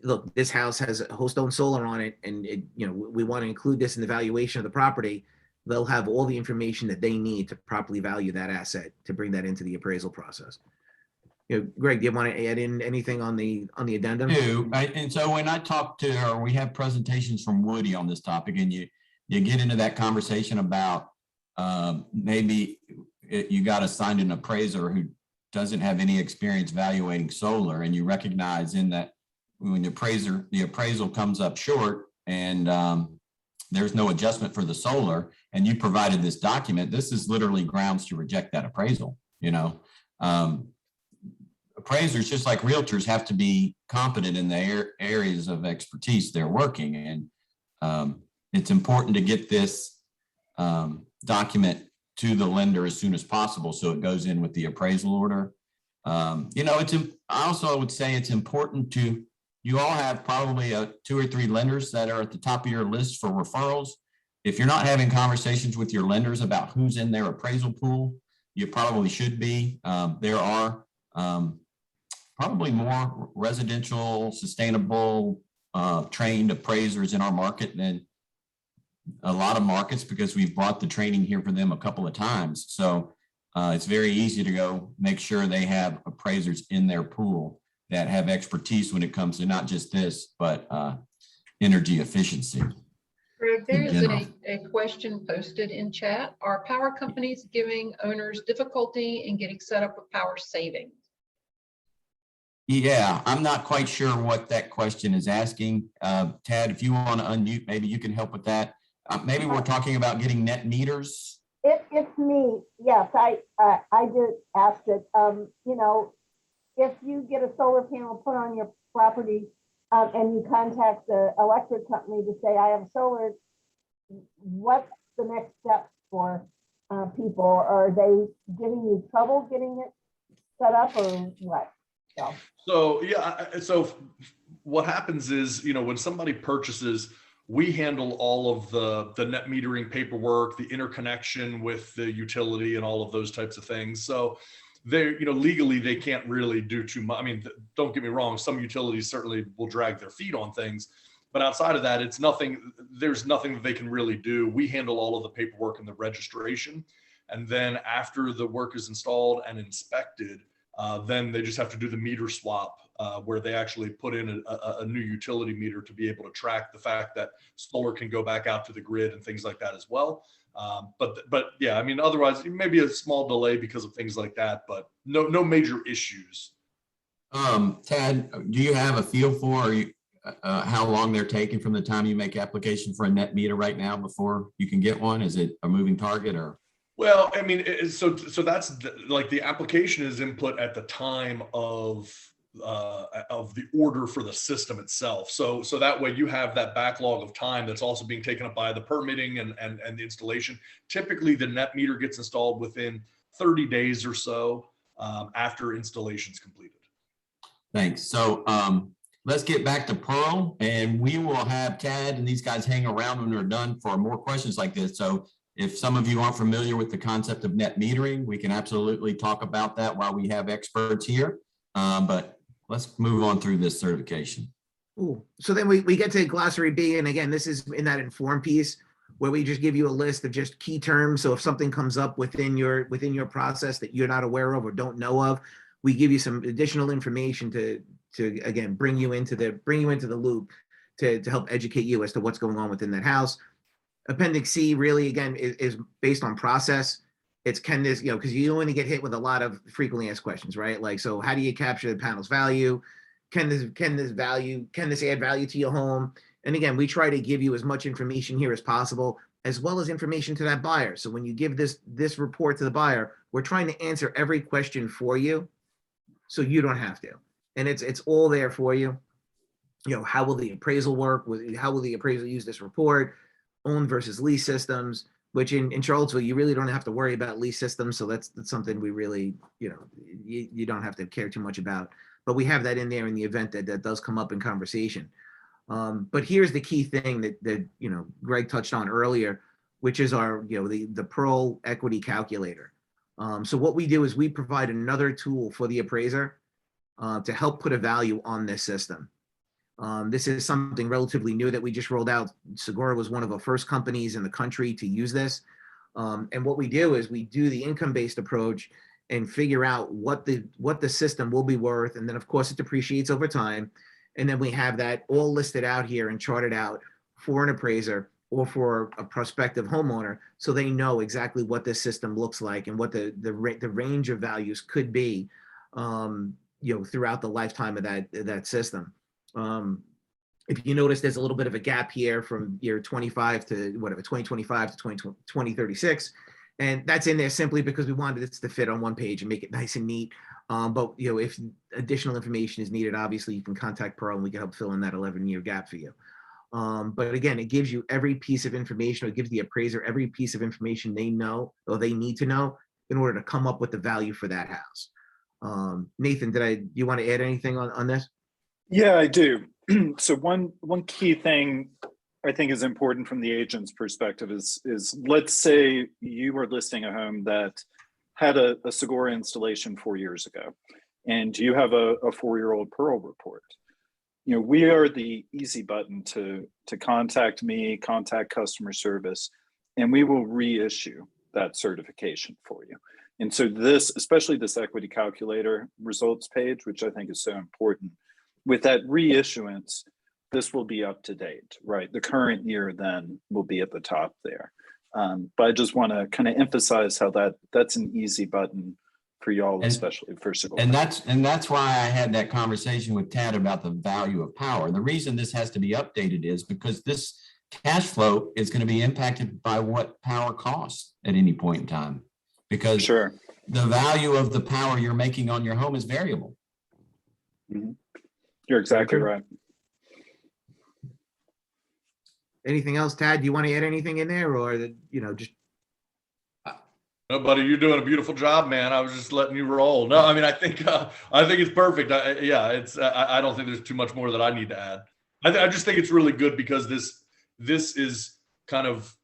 look, this house has a host-owned solar on it, and we want to include this in the valuation of the property, they'll have all the information that they need to properly value that asset to bring that into the appraisal process. Greg, do you want to add in anything on the addendum? And so when I talk to, or we have presentations from Woody on this topic, and you get into that conversation about maybe you got assigned an appraiser who doesn't have any experience valuating solar, and you recognize in that when the appraisal comes up short and there's no adjustment for the solar, and you provided this document, this is literally grounds to reject that appraisal. Appraisers, just like realtors, have to be competent in the areas of expertise they're working in. It's important to get this document to the lender as soon as possible so it goes in with the appraisal order. I also would say it's important you all have probably 2 or 3 lenders that are at the top of your list for referrals. If you're not having conversations with your lenders about who's in their appraisal pool, you probably should be. There are probably more residential, sustainable, trained appraisers in our market than a lot of markets, because we've brought the training here for them a couple of times. So it's very easy to go make sure they have appraisers in their pool that have expertise when it comes to not just this, but energy efficiency. Greg, there's a question posted in chat. Are power companies giving owners difficulty in getting set up with power savings? Yeah, I'm not quite sure what that question is asking. Tad, if you want to unmute, maybe you can help with that. Maybe we're talking about getting net meters. It's me. Yes, I did ask it. If you get a solar panel put on your property and you contact the electric company to say, I have solar, what's the next step for people? Are they giving you trouble getting it set up or what? So yeah, so what happens is, when somebody purchases, we handle all of the net metering paperwork, the interconnection with the utility and all of those types of things. So they, legally they can't really do too much. I mean, don't get me wrong, some utilities certainly will drag their feet on things, but outside of that, there's nothing that they can really do. We handle all of the paperwork and the registration. And then after the work is installed and inspected, then they just have to do the meter swap, where they actually put in a new utility meter to be able to track the fact that solar can go back out to the grid and things like that as well. But yeah, I mean, otherwise maybe a small delay because of things like that, but no major issues. Tad, do you have a feel for how long they're taking from the time you make application for a net meter right now before you can get one? Is it a moving target or? Well, I mean, so that's the application is input at the time of the order for the system itself. So that way you have that backlog of time that's also being taken up by the permitting and the installation. Typically, the net meter gets installed within 30 days or so after installation's completed. Thanks. So let's get back to Pearl, and we will have Tad and these guys hang around when they're done for more questions like this. So if some of you aren't familiar with the concept of net metering, we can absolutely talk about that while we have experts here. But let's move on through this certification. Ooh. So then we get to glossary B, and again, this is in that inform piece where we just give you a list of just key terms. So if something comes up within your process that you're not aware of or don't know of, we give you some additional information to again bring you into the loop to help educate you as to what's going on within that house. Appendix C really, again, is based on process. It's can this, because you only get hit with a lot of frequently asked questions, right? Like, so how do you capture the panel's value? Can this add value to your home? And again, we try to give you as much information here as possible, as well as information to that buyer. So when you give this report to the buyer, we're trying to answer every question for you, so you don't have to. And it's all there for you. How will the appraisal work? How will the appraisal use this report? Own versus lease systems, which in Charlottesville, you really don't have to worry about lease systems. So that's something we really, you don't have to care too much about. But we have that in there in the event that does come up in conversation. But here's the key thing that Greg touched on earlier, which is our, the Pearl equity calculator. So what we do is we provide another tool for the appraiser to help put a value on this system. This is something relatively new that we just rolled out. Sigora was one of the first companies in the country to use this. And what we do is we do the income-based approach and figure out what the system will be worth. And then of course it depreciates over time. And then we have that all listed out here and charted out for an appraiser or for a prospective homeowner, so they know exactly what this system looks like and what the range of values could be, throughout the lifetime of that system. If you notice, there's a little bit of a gap here from year 25 to 2025 to 2036. And that's in there simply because we wanted it to fit on one page and make it nice and neat. But if additional information is needed, obviously you can contact Pearl and we can help fill in that 11-year gap for you. But again, it gives you every piece of information, or it gives the appraiser every piece of information they know or they need to know in order to come up with the value for that house. Nathan, do you want to add anything on this? Yeah, I do. So one key thing I think is important from the agent's perspective is let's say you were listing a home that had a Sigora installation 4 years ago, and you have a 4-year-old Pearl report. We are the easy button to contact me, contact customer service, and we will reissue that certification for you. And so especially this equity calculator results page, which I think is so important, with that reissuance, this will be up to date, right? The current year then will be at the top there. But I just want to kind of emphasize how that's an easy button for y'all, especially for Sigour. And that's why I had that conversation with Tad about the value of power. And the reason this has to be updated is because this cash flow is going to be impacted by what power costs at any point in time, because Sure. The value of the power you're making on your home is variable. Mm-hmm. You're exactly right. Anything else, Tad? Do you want to add anything in there, or just No, buddy, you're doing a beautiful job, man. I was just letting you roll. No, I mean, I think it's perfect. I don't think there's too much more that I need to add. I just think it's really good because this is kind of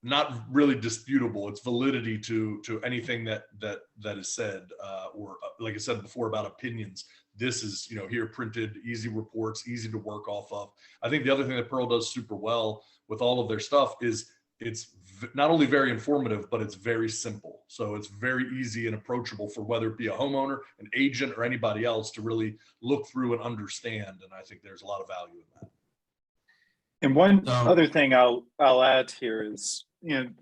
not really disputable. It's validity to anything that is said, or like I said before about opinions. This is, here printed, easy reports, easy to work off of. I think the other thing that Pearl does super well with all of their stuff is it's not only very informative, but it's very simple. So it's very easy and approachable for whether it be a homeowner, an agent, or anybody else to really look through and understand. And I think there's a lot of value in that. And one So- other thing I'll add here is,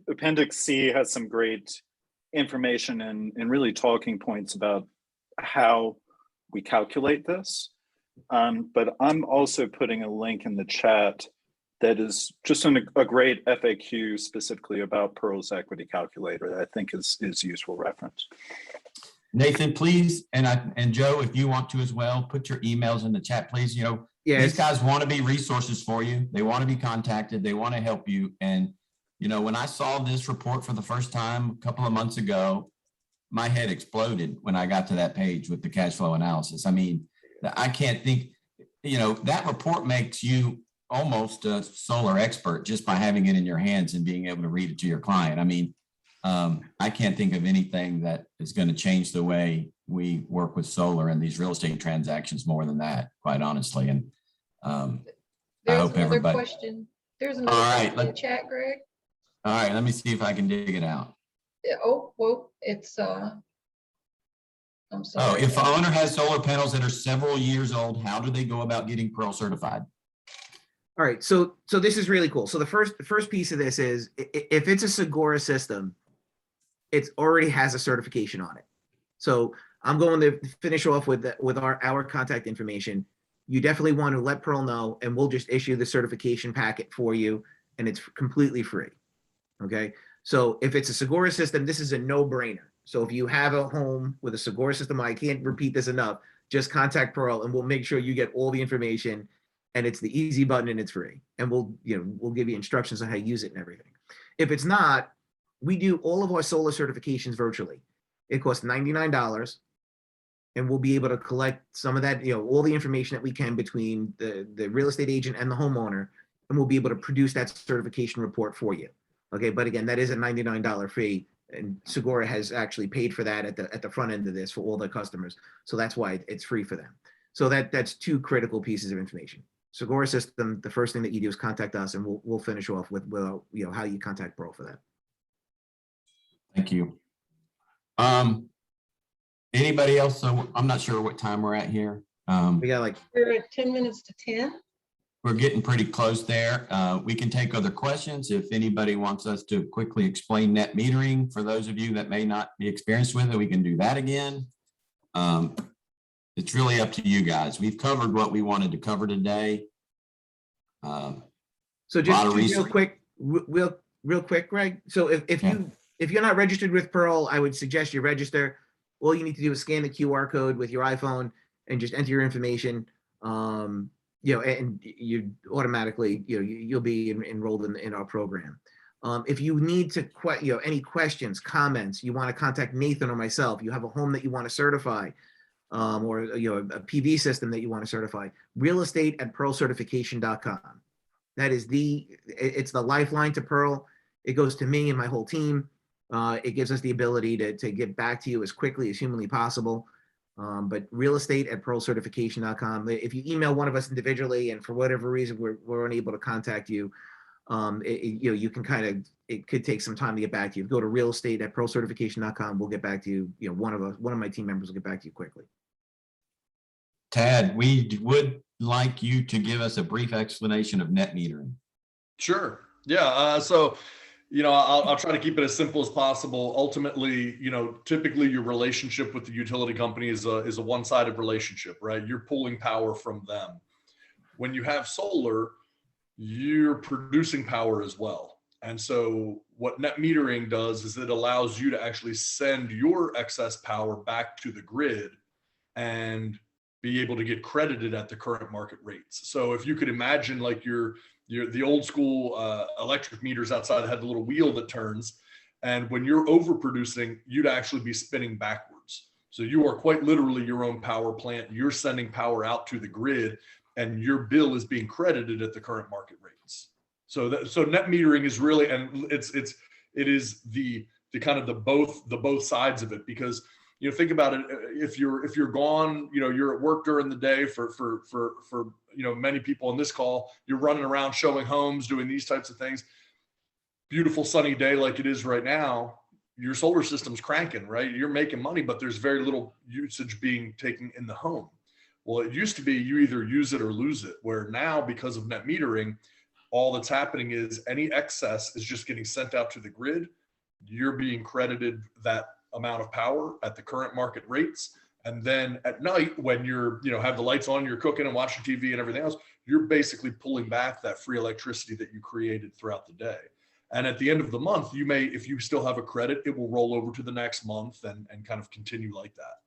Appendix C has some great information and really talking points about how we calculate this. But I'm also putting a link in the chat that is just a great FAQ specifically about Pearl's equity calculator that I think is useful reference. Nathan, please, and Joe, if you want to as well, put your emails in the chat, please. yeah, These guys want to be resources for you. They want to be contacted. They want to help you. And, when I saw this report for the first time a couple of months ago, my head exploded when I got to that page with the cash flow analysis. I mean, I can't think, that report makes you almost a solar expert just by having it in your hands and being able to read it to your client. I mean, I can't think of anything that is going to change the way we work with solar and these real estate transactions more than that, quite honestly. And I There's hope another everybody. question. There's another All right, question in the chat, Greg. All right, let me see if I can dig it out. Yeah, oh, well, it's, I'm Oh, sorry. if an owner has solar panels that are several years old, how do they go about getting Pearl certified? all right. So this is really cool. So the first piece of this is if it's a Sigora system, it already has a certification on it. So I'm going to finish off with our contact information. You definitely want to let Pearl know, and we'll just issue the certification packet for you, and it's completely free. Okay. So if it's a Sigora system, this is a no-brainer. So if you have a home with a Sigora system, I can't repeat this enough, just contact Pearl and we'll make sure you get all the information, and it's the easy button and it's free. And we'll give you instructions on how to use it and everything. If it's not, we do all of our solar certifications virtually. It costs $99, and we'll be able to collect some of that, all the information that we can between the real estate agent and the homeowner, and we'll be able to produce that certification report for you. Okay, but again, that is a $99 fee, and Sigora has actually paid for that at the front end of this for all their customers. So that's why it's free for them. So that's two critical pieces of information. Sigora system, the first thing that you do is contact us, and we'll finish off with how you contact Pearl for that. Thank you. Anybody else? So I'm not sure what time we're at here. We got We're at 10 minutes to 10. We're getting pretty close there. We can take other questions if anybody wants us to quickly explain net metering. For those of you that may not be experienced with it, we can do that again. It's really up to you guys. We've covered what we wanted to cover today. So just real quick, Greg. So if you're not registered with Pearl, I would suggest you register. All you need to do is scan the QR code with your iPhone and just enter your information. And you automatically, you'll be enrolled in our program. If you need to, any questions, comments, you want to contact Nathan or myself, you have a home that you want to certify, or a PV system that you want to certify, realestate@pearlcertification.com. That is it's the lifeline to Pearl. It goes to me and my whole team. It gives us the ability to get back to you as quickly as humanly possible. But realestate@pearlcertification.com. If you email one of us individually and for whatever reason we're unable to contact you, you can it could take some time to get back to you. Go to realestate@pearlcertification.com. We'll get back to you. One of my team members will get back to you quickly. Tad, we would like you to give us a brief explanation of net metering. Sure. Yeah. So, I'll try to keep it as simple as possible. Ultimately, typically your relationship with the utility company is a one-sided relationship, right? You're pulling power from them. When you have solar, you're producing power as well. And so what net metering does is it allows you to actually send your excess power back to the grid and be able to get credited at the current market rates. So if you could imagine like you're the old school electric meters outside had the little wheel that turns. And when you're overproducing, you'd actually be spinning backwards. So you are quite literally your own power plant. You're sending power out to the grid, and your bill is being credited at the current market rates. So net metering is really, and it is the kind of the both sides of it, because think about it. If you're gone, you're at work during the day for many people on this call, you're running around showing homes, doing these types of things. Beautiful sunny day like it is right now, your solar system's cranking, right? You're making money, but there's very little usage being taken in the home. Well, it used to be you either use it or lose it, where now, because of net metering, all that's happening is any excess is just getting sent out to the grid. You're being credited that amount of power at the current market rates. And then at night, when you're, have the lights on, you're cooking and watching TV and everything else, you're basically pulling back that free electricity that you created throughout the day. And at the end of the month, you may, if you still have a credit, it will roll over to the next month and kind of continue like that.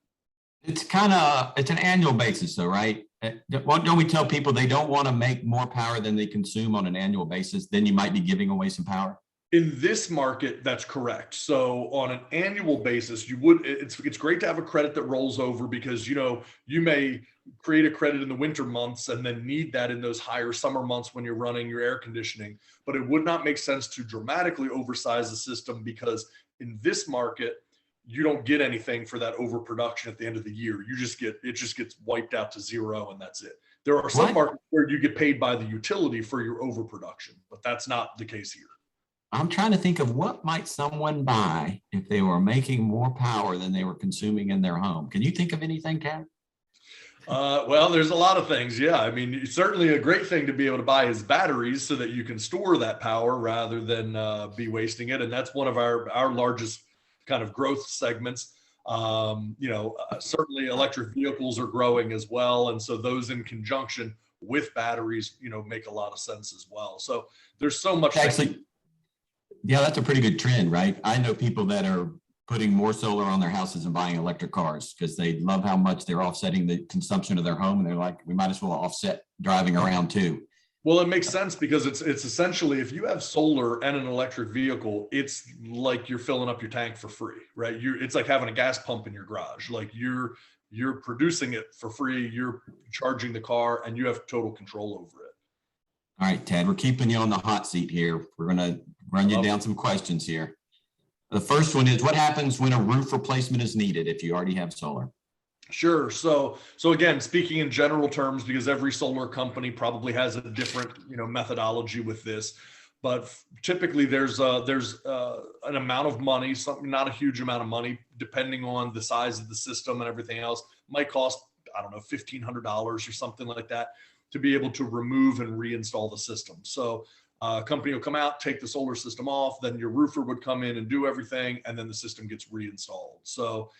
It's an annual basis though, right? Don't we tell people they don't want to make more power than they consume on an annual basis? Then you might be giving away some power. In this market, that's correct. So on an annual basis, it's great to have a credit that rolls over, because, you may create a credit in the winter months and then need that in those higher summer months when you're running your air conditioning. But it would not make sense to dramatically oversize the system, because in this market, you don't get anything for that overproduction at the end of the year. It just gets wiped out to zero, and that's it. There are some markets where you get paid by the utility for your overproduction, but that's not the case here. I'm trying to think of what might someone buy if they were making more power than they were consuming in their home. Can you think of anything, Tad? Well, there's a lot of things. Yeah. I mean, certainly a great thing to be able to buy is batteries, so that you can store that power rather than be wasting it. And that's one of our largest kind of growth segments. Certainly electric vehicles are growing as well. And so those in conjunction with batteries, make a lot of sense as well. So there's so much. Actually, yeah, that's a pretty good trend, right? I know people that are putting more solar on their houses and buying electric cars because they love how much they're offsetting the consumption of their home. And they're like, we might as well offset driving around too. Well, it makes sense, because it's essentially, if you have solar and an electric vehicle, it's like you're filling up your tank for free, right? It's like having a gas pump in your garage. Like you're producing it for free, you're charging the car, and you have total control over it. All right, Ted, we're keeping you on the hot seat here. We're going to run you down some questions here. The first one is, what happens when a roof replacement is needed if you already have solar? Sure. So again, speaking in general terms, because every solar company probably has a different, methodology with this, but typically there's an amount of money, something, not a huge amount of money, depending on the size of the system and everything else, might cost, I don't know, $1,500 or something like that, to be able to remove and reinstall the system. So a company will come out, take the solar system off, then your roofer would come in and do everything, and then the system gets reinstalled. So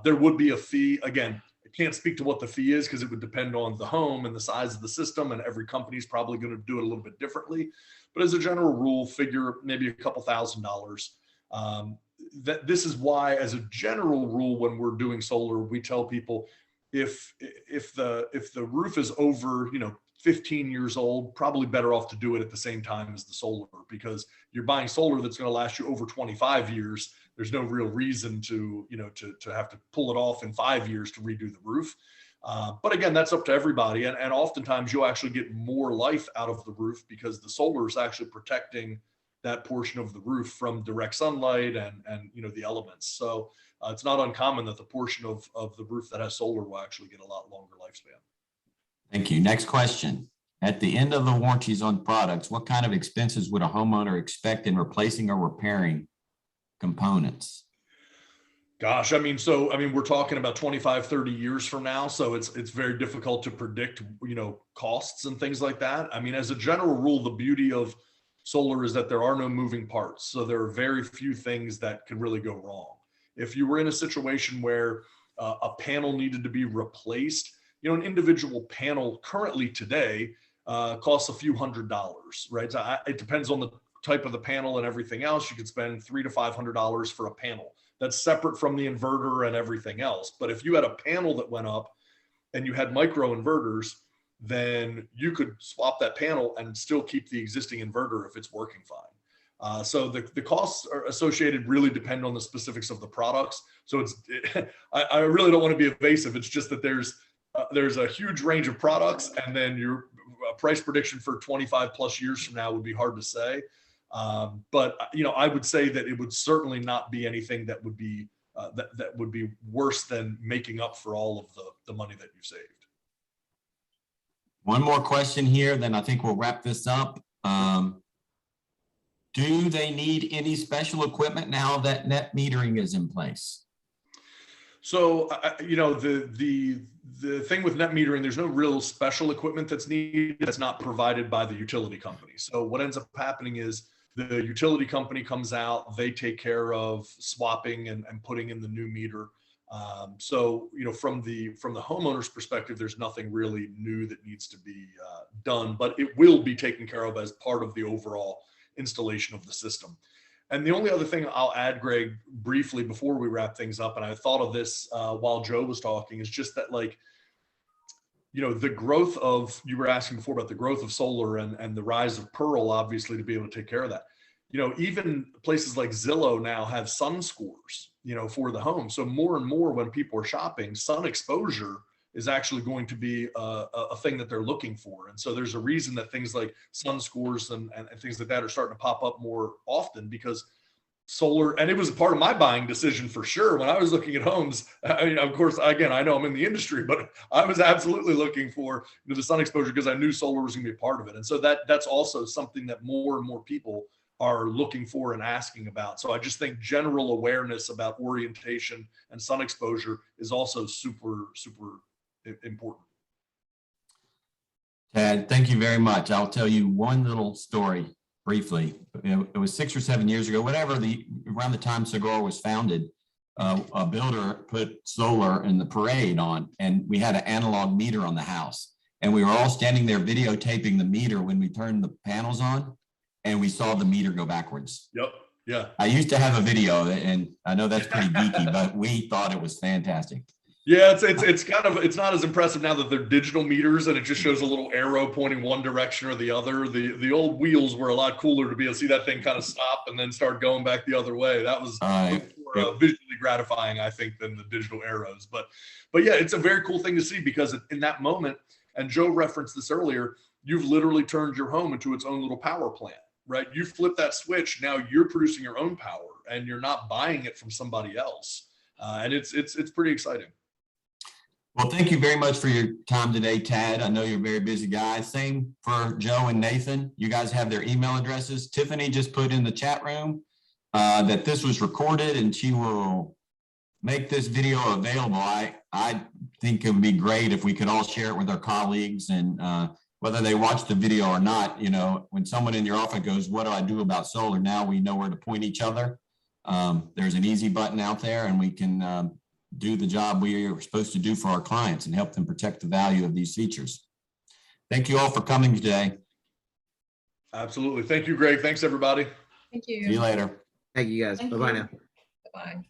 there would be a fee. Again, I can't speak to what the fee is, because it would depend on the home and the size of the system, and every company is probably going to do it a little bit differently. But as a general rule, figure maybe a couple $1,000s. This is why, as a general rule, when we're doing solar, we tell people, if the roof is over 15 years old, probably better off to do it at the same time as the solar, because you're buying solar that's going to last you over 25 years. There's no real reason to have to pull it off in 5 years to redo the roof. But again, that's up to everybody. And oftentimes you'll actually get more life out of the roof, because the solar is actually protecting that portion of the roof from direct sunlight and the elements. So it's not uncommon that the portion of the roof that has solar will actually get a lot longer lifespan. Thank you. Next question. At the end of the warranties on products, what kind of expenses would a homeowner expect in replacing or repairing components? Gosh, we're talking about 25, 30 years from now. So it's very difficult to predict, costs and things like that. As a general rule, the beauty of solar is that there are no moving parts. So there are very few things that can really go wrong. If you were in a situation where a panel needed to be replaced, an individual panel currently today costs a few $100s, right? So it depends on the type of the panel and everything else. You could spend $300 to $500 for a panel. That's separate from the inverter and everything else. But if you had a panel that went up and you had micro inverters, then you could swap that panel and still keep the existing inverter if it's working fine. So the costs are associated really depend on the specifics of the products. So I really don't want to be evasive. It's just that there's a huge range of products, and then your price prediction for 25 plus years from now would be hard to say. But I would say that it would certainly not be anything that would be that would be worse than making up for all of the money that you've saved. One more question here, then I think we'll wrap this up. Do they need any special equipment now that net metering is in place? So, the thing with net metering, there's no real special equipment that's needed that's not provided by the utility company. So what ends up happening is the utility company comes out, they take care of swapping and putting in the new meter. So, from the homeowner's perspective, there's nothing really new that needs to be done, but it will be taken care of as part of the overall installation of the system. And the only other thing I'll add, Greg, briefly before we wrap things up, and I thought of this while Joe was talking, is just that, like, the growth of, you were asking before about the growth of solar and the rise of Pearl, obviously, to be able to take care of that. Even places like Zillow now have sun scores, for the home. So more and more when people are shopping, sun exposure is actually going to be a thing that they're looking for. And so there's a reason that things like sun scores and things like that are starting to pop up more often, because solar, and it was a part of my buying decision for sure. When I was looking at homes, I mean, of course, again, I know I'm in the industry, but I was absolutely looking for the sun exposure because I knew solar was going to be a part of it. And so that's also something that more and more people are looking for and asking about. So I just think general awareness about orientation and sun exposure is also super, super important. Ted, thank you very much. I'll tell you one little story briefly. It was 6 or 7 years ago, around the time Sigour was founded, a builder put solar in the parade on, and we had an analog meter on the house. And we were all standing there videotaping the meter when we turned the panels on, and we saw the meter go backwards. Yep. Yeah. I used to have a video, and I know that's pretty geeky, but we thought it was fantastic. Yeah, it's not as impressive now that they're digital meters and it just shows a little arrow pointing one direction or the other. The old wheels were a lot cooler to be able to see that thing kind of stop and then start going back the other way. That was more visually gratifying, I think, than the digital arrows. But yeah, it's a very cool thing to see, because in that moment, and Joe referenced this earlier, you've literally turned your home into its own little power plant, right? You flip that switch, now you're producing your own power and you're not buying it from somebody else. And it's pretty exciting. Well, thank you very much for your time today, Tad. I know you're a very busy guy. Same for Joe and Nathan. You guys have their email addresses. Tiffany just put in the chat room that this was recorded, and she will make this video available. I think it would be great if we could all share it with our colleagues, and whether they watch the video or not, when someone in your office goes, "What do I do about solar?" Now we know where to point each other. There's an easy button out there, and we can do the job we are supposed to do for our clients and help them protect the value of these features. Thank you all for coming today. Absolutely. Thank you, Greg. Thanks, everybody. Thank you. See you later. Thank you guys. Thank Bye-bye you. now. Bye.